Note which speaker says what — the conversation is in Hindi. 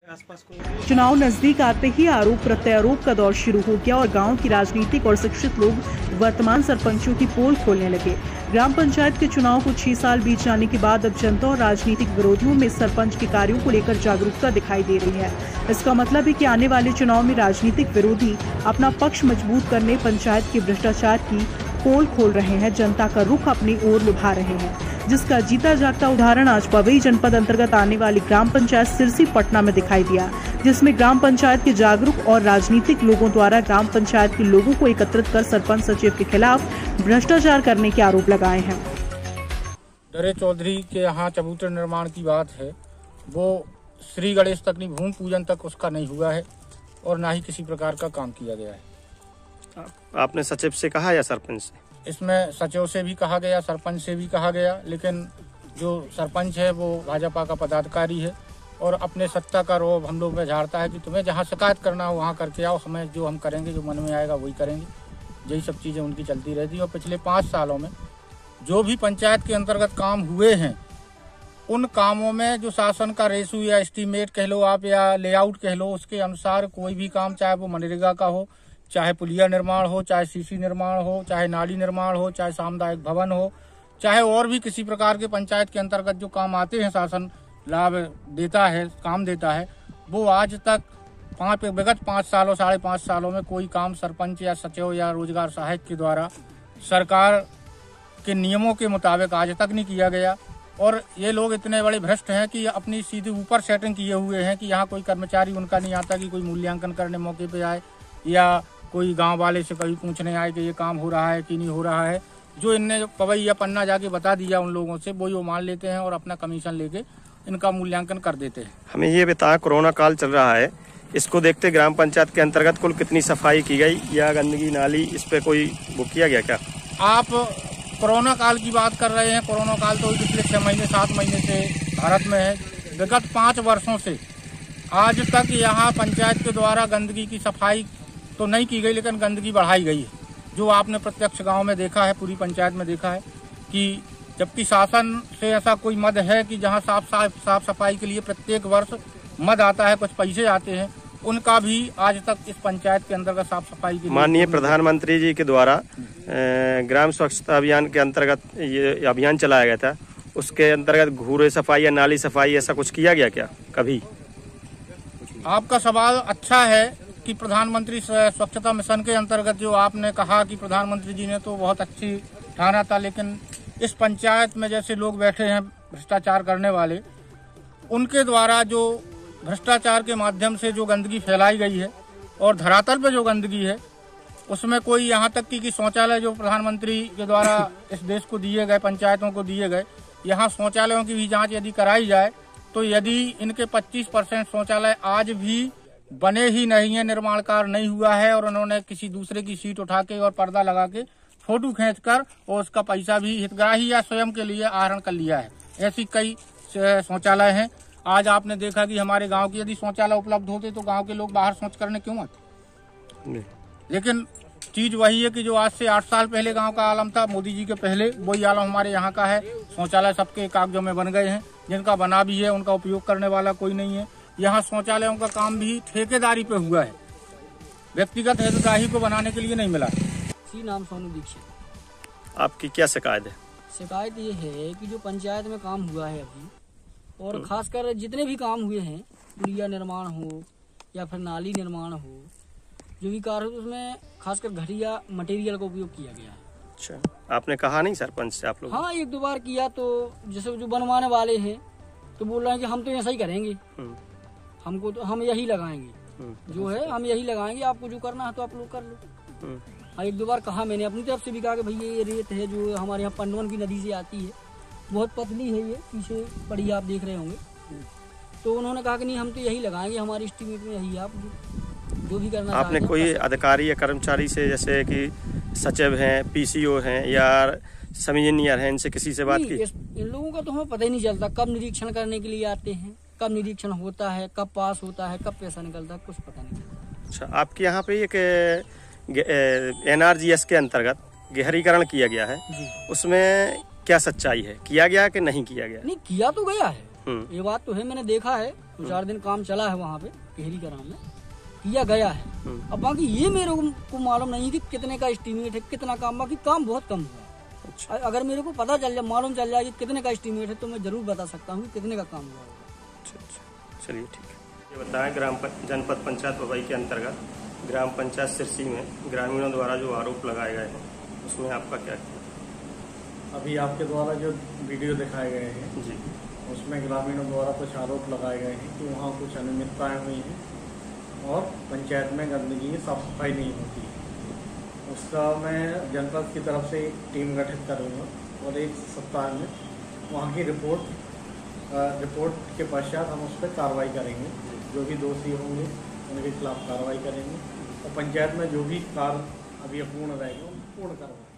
Speaker 1: चुनाव नजदीक आते ही आरोप प्रत्यारोप का दौर शुरू हो गया और गांव की राजनीतिक और शिक्षित लोग वर्तमान सरपंचों की पोल खोलने लगे। ग्राम पंचायत के चुनाव को 6 साल बीत जाने के बाद अब जनता और राजनीतिक विरोधियों में सरपंच के कार्यों को लेकर जागरूकता दिखाई दे रही है। इसका मतलब है कि आने वाले चुनाव में राजनीतिक विरोधी अपना पक्ष मजबूत करने पंचायत के भ्रष्टाचार की पोल खोल रहे हैं, जनता का रुख अपनी ओर लुभा रहे हैं, जिसका जीता जागता उदाहरण आज पवई जनपद अंतर्गत आने वाली ग्राम पंचायत सिरसी पटना में दिखाई दिया, जिसमें ग्राम पंचायत के जागरूक और राजनीतिक लोगों द्वारा ग्राम पंचायत के लोगों को एकत्रित कर सरपंच सचिव के खिलाफ भ्रष्टाचार करने के आरोप लगाए हैं।
Speaker 2: डरे चौधरी के यहाँ चबूतरे निर्माण की बात है, वो श्री गणेश तक नहीं, भूमि पूजन तक उसका नहीं हुआ है और ना ही किसी प्रकार का काम किया गया है।
Speaker 3: आपने सचिव से कहा या सरपंच से?
Speaker 2: इसमें सचिव से भी कहा गया, सरपंच से भी कहा गया, लेकिन जो सरपंच है वो भाजपा का पदाधिकारी है और अपने सत्ता का रोब हम लोग में झाड़ता है कि तुम्हें जहाँ शिकायत करना हो वहाँ करके आओ, हमें जो हम करेंगे, जो मन में आएगा वही करेंगे। यही सब चीज़ें उनकी चलती रहती है। और पिछले 5 सालों में जो भी पंचायत के अंतर्गत काम हुए हैं, उन कामों में जो शासन का रेशू या एस्टीमेट कह लो आप या लेआउट कह लो, उसके अनुसार कोई भी काम, चाहे वो मनरेगा का हो, चाहे पुलिया निर्माण हो, चाहे सीसी निर्माण हो, चाहे नाली निर्माण हो, चाहे सामुदायिक भवन हो, चाहे और भी किसी प्रकार के पंचायत के अंतर्गत जो काम आते हैं, शासन लाभ देता है, काम देता है, वो आज तक विगत 5 सालों 5.5 सालों में कोई काम सरपंच या सचिव या रोजगार सहायक के द्वारा सरकार के नियमों के मुताबिक आज तक नहीं किया गया। और ये लोग इतने बड़े भ्रष्ट हैं कि अपनी सीधी ऊपर सेटिंग किए हुए हैं कि यहाँ कोई कर्मचारी उनका नहीं आता कि कोई मूल्यांकन करने मौके पे आए या कोई गांव वाले से कभी पूछने आए कि ये काम हो रहा है कि नहीं हो रहा है। जो इनने पवई या पन्ना जाके बता दिया उन लोगों से, वो मान लेते हैं और अपना कमीशन लेके इनका मूल्यांकन कर देते हैं।
Speaker 3: हमें ये बताया, कोरोना काल चल रहा है, इसको देखते ग्राम पंचायत के अंतर्गत कुल कितनी सफाई की गई या गंदगी नाली इस पे कोई वो किया गया क्या?
Speaker 2: आप कोरोना काल की बात कर रहे हैं। कोरोना काल तो पिछले 6 महीने 7 महीने से भारत में है। विगत 5 वर्षों से आज तक यहाँ पंचायत के द्वारा गंदगी की सफाई तो नहीं की गई, लेकिन गंदगी बढ़ाई गई है। जो आपने प्रत्यक्ष गांव में देखा है, पूरी पंचायत में देखा है कि जबकि शासन से ऐसा कोई मद है कि जहां साफ सफाई के लिए प्रत्येक वर्ष मद आता है, कुछ पैसे आते हैं, उनका भी आज तक इस पंचायत के अंतर्गत साफ सफाई के लिए
Speaker 3: माननीय प्रधानमंत्री जी के द्वारा ग्राम स्वच्छता अभियान के अंतर्गत ये अभियान चलाया गया था, उसके अंतर्गत घूरे सफाई या नाली सफाई ऐसा कुछ किया गया क्या कभी?
Speaker 2: आपका सवाल अच्छा है कि प्रधानमंत्री स्वच्छता मिशन के अंतर्गत जो आपने कहा कि प्रधानमंत्री जी ने तो बहुत अच्छी ठाना था, लेकिन इस पंचायत में जैसे लोग बैठे हैं भ्रष्टाचार करने वाले, उनके द्वारा जो भ्रष्टाचार के माध्यम से जो गंदगी फैलाई गई है और धरातल पे जो गंदगी है, उसमें कोई यहाँ तक कि शौचालय जो प्रधानमंत्री के द्वारा इस देश को दिए गए, पंचायतों को दिए गए, यहाँ शौचालयों की भी जाँच यदि कराई जाए तो यदि इनके 25% शौचालय आज भी बने ही नहीं है, निर्माण कार्य नहीं हुआ है और उन्होंने किसी दूसरे की सीट उठा के और पर्दा लगा के फोटो खींचकर और उसका पैसा भी हितग्राही या स्वयं के लिए आहरण कर लिया है। ऐसी कई शौचालय हैं। आज आपने देखा कि हमारे गांव की यदि शौचालय उपलब्ध होते तो गांव के लोग बाहर शौच करने क्यों आते? लेकिन चीज वही है कि जो आज से 8 साल पहले गांव का आलम था, मोदी जी के पहले, वही आलम हमारे यहाँ का है। शौचालय सबके कागजों में बन गए हैं, जिनका बना भी है उनका उपयोग करने वाला कोई नहीं है। यहाँ शौचालयों का काम भी ठेकेदारी पे हुआ है, व्यक्तिगत हितग्राही को बनाने के लिए नहीं मिला।
Speaker 4: नाम सोनू दीक्षित।
Speaker 3: आपकी क्या शिकायत है?
Speaker 4: शिकायत ये है कि जो पंचायत में काम हुआ है अभी, और खासकर जितने भी काम हुए हैं, पुलिया निर्माण हो या फिर नाली निर्माण हो, जो भी कार्य हो, उसमें खासकर घटिया मटेरियल का उपयोग किया गया है।
Speaker 3: अच्छा, आपने कहा नहीं सरपंच से आप लोग?
Speaker 4: हाँ, 1-2 बार किया, तो जैसे जो बनवाने वाले हैं तो बोल रहे हैं कि हम तो ऐसा ही करेंगे, हमको तो हम यही लगाएंगे, जो है हम यही लगाएंगे, आपको जो करना है तो आप लोग कर लो। हाँ, 1-2 बार कहा मैंने, अपनी तरफ से भी कहा कि भैया ये रेत है जो हमारे यहाँ पंडवन की नदी से आती है, बहुत पतली है, ये पीछे पड़ी आप देख रहे होंगे, तो उन्होंने कहा कि नहीं हम तो यही लगाएंगे, हमारी एस्टीमेट में यही, आप जो भी करना।
Speaker 3: आपने कोई अधिकारी या कर्मचारी से, जैसे कि सचिव हैं, पीसीओ हैं या सब इंजीनियर हैं, इनसे किसी से बात की?
Speaker 4: इन लोगों का तो हमें पता ही नहीं चलता, कब निरीक्षण करने के लिए आते हैं, कब निरीक्षण होता है, कब पास होता है, कब पैसा निकलता है, कुछ पता नहीं चलता।
Speaker 3: अच्छा, आपके यहाँ पे एक NRGS के अंतर्गत गहरीकरण किया गया है, उसमें क्या सच्चाई है? किया गया कि नहीं किया गया?
Speaker 4: नहीं, किया तो गया है, ये बात तो है, मैंने देखा है। 2-4 दिन काम चला है वहाँ पे टिहरी ग्राम में, किया गया है। अब बाकी ये मेरे को मालूम नहीं कि कितने का एस्टीमेट है, कितना काम, बाकी काम बहुत कम हुआ है।
Speaker 3: अच्छा।
Speaker 4: अगर मेरे को पता चल जाए, मालूम चल जाए कि कितने का एस्टीमेट है, तो मैं जरूर बता सकता हूँ कि कितने का काम हुआ होगा।
Speaker 3: अच्छा, चलिए ठीक है। ये बताएं, जनपद पंचायत वबई के अंतर्गत ग्राम पंचायत सिरसी में ग्रामीणों द्वारा जो आरोप लगाए गए हैं, उसमें आपका क्या किया?
Speaker 5: अभी आपके द्वारा जो वीडियो दिखाए गए हैं
Speaker 3: जी,
Speaker 5: उसमें ग्रामीणों द्वारा कुछ आरोप लगाए गए हैं कि वहाँ कुछ अनियमितताएं हुई हैं और पंचायत में गंदगी साफ सफाई नहीं होती है। उसका मैं जनपद की तरफ से एक टीम गठित करूँगा और 1 सप्ताह में वहाँ की रिपोर्ट के पश्चात हम उस पर कार्रवाई करेंगे। जो भी दोषी होंगे उनके खिलाफ कार्रवाई करेंगे और पंचायत में जो भी कार्य अभी अपूर्ण रहेगा उनको पूर्ण करवाएंगे।